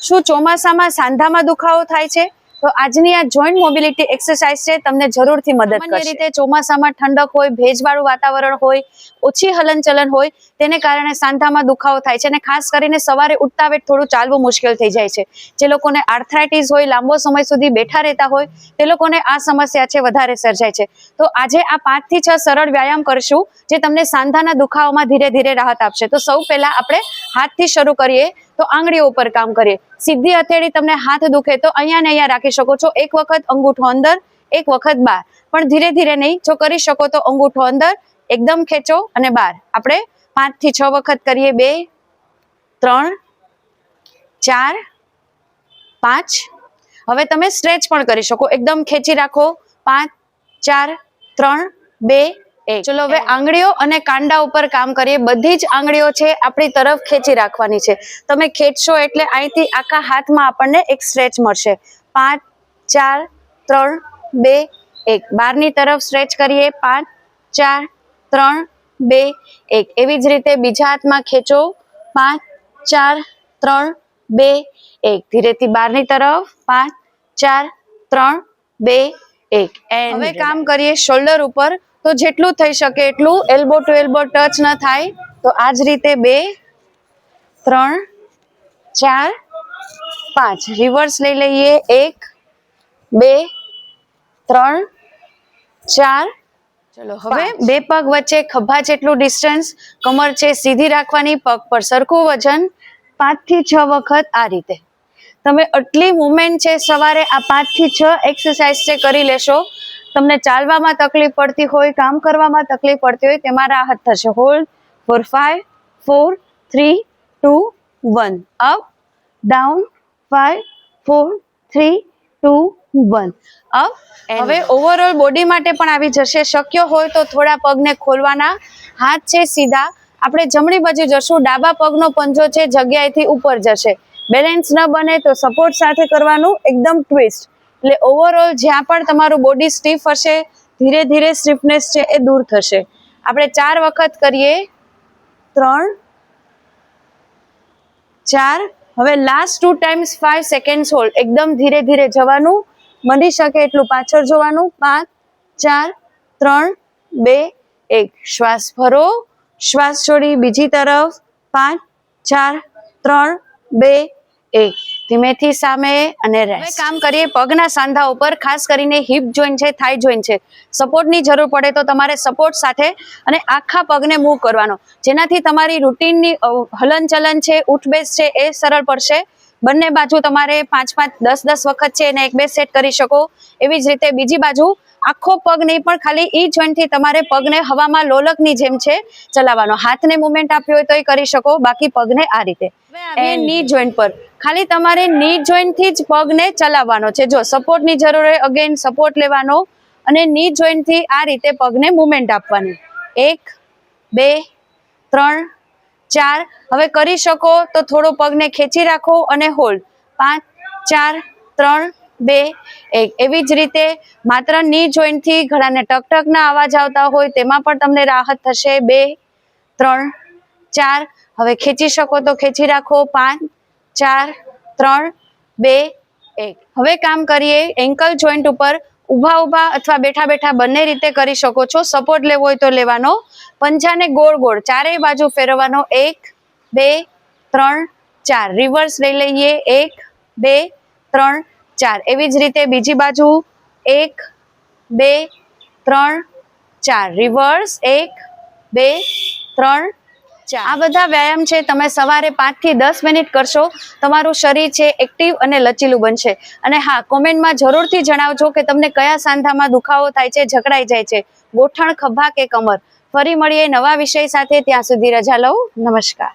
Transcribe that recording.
શું ચોમાસામાં સાંધામાં દુખાવો થાય છે? તો આજની આ જોઈન્ટ મોબિલિટી એક્સરસાઇઝ છે તમને જરૂરથી મદદ કરશે। સામાન્ય રીતે ચોમાસામાં ઠંડક હોય, ભેજવાળું વાતાવરણ હોય, ઓછી હલનચલન હોય, તેને કારણે સાંધામાં દુખાવો થાય છે અને ખાસ કરીને સવારે ઉઠતા વેત થોડું ચાલવું મુશ્કેલ થઈ જાય છે। જે લોકોને આર્થરાઇટિસ હોય, લાંબો સમય સુધી બેઠા રહેતા હોય, તે લોકોને આ સમસ્યા છે વધારે સર્જાય છે। તો આજે આ 5 થી 6 સરળ વ્યાયામ કરશું જે તમને સાંધાના દુખાવામાં ધીરે ધીરે રાહત આપશે। તો સૌ પહેલા આપણે હાથથી શરૂ કરીએ તો આંગળીઓ ઉપર કામ કરીએ। સીધી હથેળી તમને હાથ દુખે તો અહીંયા ને અહીંયા રાખી શકો છો। એક વખત અંગૂઠો અંદર, એક વખત બહાર, પણ ધીરે ધીરે નહીં। જો કરી શકો તો અંગૂઠો અંદર એકદમ ખેંચો અને બહાર। આપણે 5 થી 6 વખત કરીએ। 2 3 4 5। હવે તમે સ્ટ્રેચ પણ કરી શકો, એકદમ ખેંચી રાખો। 5 4 3 2 1। ચલો હવે આંગળીઓ અને કાંડા ઉપર કામ કરીએ। બધી જ આંગળીઓ છે આપણી તરફ ખેંચી રાખવાની છે। તમે ખેંચશો એટલે અહીંથી આખા હાથમાં આપણને એક સ્ટ્રેચ મળશે। 5 4 3 2 1। બહારની તરફ સ્ટ્રેચ કરીએ। 5 4 3 2 1। એવી જ રીતે બીજા હાથમાં ખેંચો। 5 4 3 2 1। ધીરેથી બહારની તરફ। 5 4 3 2 1। હવે કામ કરીએ શોલ્ડર ઉપર। તો જેટલું થઈ શકે એટલું એલ્બો ટુ એલ્બો ટચ ન થાય। તો આ જ રીતે 2 3 4 5। રિવર્સ લઈ લઈએ। 1 2 3 4। ચલો હવે બે પગ વચ્ચે ખભા જેટલું ડિસ્ટન્સ, કમર છે સીધી રાખવાની, પગ પર સરખું વજન। 5 થી 6 વખત આ રીતે તમે આટલી મુવમેન્ટ છે સવારે આ 5 થી 6 એક્સરસાઇઝ છે કરી લેશો। તમને ચાલવામાં તકલીફ પડતી હોય, કામ કરવામાં તકલીફ પડતી હોય, તેમાં રાહત થશે। Hold for 5 4 3 2 1। Up down 5 4 3 2 1। Up. હવે ઓવરઓલ બોડી માટે પણ આવી જશે। શક્ય હોય તો થોડા પગને ખોલવાના, હાથ છે સીધા। આપણે જમણી બાજુ જશું, ડાબા પગનો પંજો છે જગ્યાએથી ઉપર જશે। બેલેન્સ ન બને તો સપોર્ટ સાથે કરવાનું, એકદમ ટ્વિસ્ટ। એટલે ઓવરઓલ જ્યાં પણ તમારું બોડી સ્ટીફ હશે, ધીરે ધીરે સ્ટીફનેસ છે એ દૂર થશે। આપણે 4 વખત કરીએ। 3 4। હવે લાસ્ટ 2 ટાઈમ્સ 5 સેકન્ડ હોલ્ડ। એકદમ ધીરે ધીરે જવાનું, બની શકે એટલું પાછળ જોવાનું। 5 4 3 2 1। શ્વાસ ભરો, શ્વાસ છોડી બીજી તરફ। 5 4 3 2 1। ધીમેથી સામે અને રેસ્ટ। હવે કામ કરીએ પગના સાંધા ઉપર, ખાસ કરીને હિપ જોઈન્ટ છે, થાઈ જોઈન્ટ છે। સપોર્ટની જરૂર પડે તો તમારે સપોર્ટ સાથે અને આખા પગને મૂવ કરવાનો, જેનાથી તમારી રૂટીનની હલનચલન છે, ઉઠબેસ છે એ સરળ પડશે। બંને બાજુ તમારે 5 5 10 10 વખત છે એને 1 2 સેટ કરી શકો। એવી જ રીતે બીજી બાજુ આખો પગ નહીં પણ ખાલી ઈ જોઈન્ટથી તમારે પગને હવામાં લોલકની જેમ છે ચલાવવાનો। હાથને મુવમેન્ટ આપવી હોય તો એ કરી શકો, બાકી પગને આ રીતે। ની જોઈન્ટ પર ખાલી તમારે ની જોઈન્ટથી જ પગને ચલાવવાનો છે। જો સપોર્ટની જરૂર હોય, અગેન સપોર્ટ લેવાનો અને ની જોઈન્ટથી આ રીતે પગને મુવમેન્ટ આપવાની। 1 2 3 4। હવે કરી શકો તો થોડો પગને ખેંચી રાખો અને હોલ્ડ। 5 4 3 2 1। એવી જ રીતે માત્ર ની જોઈન્ટથી ગળાને ટકટકના અવાજ આવતા હોય તેમાં પણ તમને રાહત થશે। 2 3 4। હવે ખેંચી શકો તો ખેંચી રાખો। 5 4 3 2 1। હવે કામ કરીએ એન્કલ જોઈન્ટ ઉપર। ઊભા ઊભા અથવા બેઠા બેઠા બંને રીતે કરી શકો છો। સપોર્ટ લેવો હોય તો લેવાનો। પંજાને ગોળ ગોળ ચારેય બાજુ ફેરવવાનો। 1 2 3 4। રિવર્સ લઈ લઈએ। 1 2 3 4। એવી જ રીતે બીજી બાજુ 1 2 3 4। રિવર્સ 1 2 3 4। આ બધા વ્યાયામ છે તમે સવારે 5 થી 10 મિનિટ કરશો, તમારું શરીર છે એક્ટિવ અને લચીલું બનશે। અને હા, કોમેન્ટમાં જરૂરથી જણાવજો કે તમને કયા સાંધામાં દુખાવો થાય છે, જકડાઈ જાય છે, ગોઠણ, ખભા કે કમર। ફરી મળીએ નવા વિષય સાથે, ત્યાં સુધી રજા લઉં। નમસ્કાર।